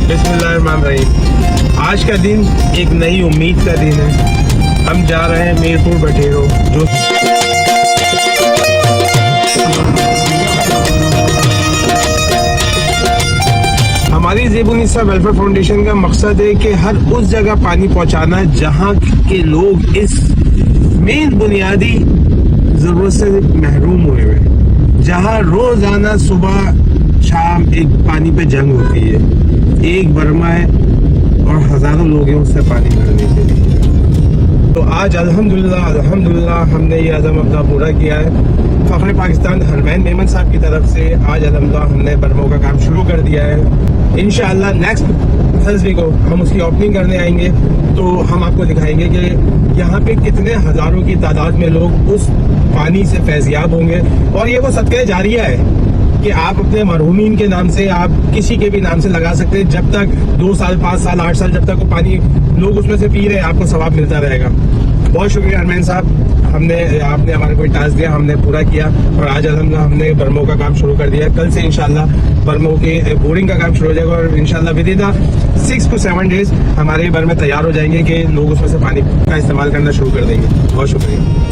बिस्मिल्लाहिर्रहमानिर्रहीम। आज का दिन एक नई उम्मीद का दिन है। हम जा रहे हैं मीरपुर बटेरो, जो हमारी ज़ेबुन्निसा वेलफेयर फाउंडेशन का मकसद है कि हर उस जगह पानी पहुंचाना जहां के लोग इस मेन बुनियादी ज़रूरत से महरूम हुए हैं, जहां रोज़ाना सुबह शाम एक पानी पे जंग होती है। एक बर्मा है और हज़ारों लोग हैं उससे पानी भरने के लिए। तो आज अल्हम्दुलिल्लाह हमने ये अज़म अपना पूरा किया है। फ़ख्र पाकिस्तान हरमैन मेमन साहब की तरफ से आज अल्हम्दुलिल्लाह हमने बर्मों का काम शुरू कर दिया है। इंशाअल्लाह नेक्स्ट थर्सडे को हम उसकी ओपनिंग करने आएंगे, तो हम आपको दिखाएंगे कि यहाँ पे कितने हज़ारों की तादाद में लोग उस पानी से फैज़याब होंगे। और ये वो सदक़े जारिया है कि आप अपने मरहूमीन के नाम से, आप किसी के भी नाम से लगा सकते हैं। जब तक 2 साल 5 साल 8 साल जब तक वो पानी लोग उसमें से पी रहे हैं, आपको सवाब मिलता रहेगा। बहुत शुक्रिया अरमान साहब, आपने हमारे को टास्क दिया, हमने पूरा किया और आज अल्हम्दुलिल्लाह हमने बर्मों का काम शुरू कर दिया। कल से इंशाल्लाह बर्मों के बोरिंग का काम शुरू हो जाएगा और इंशाल्लाह विद इन 6 to 7 days हमारे बर में तैयार हो जाएंगे कि लोग उसमें से पानी का इस्तेमाल करना शुरू कर देंगे। बहुत शुक्रिया।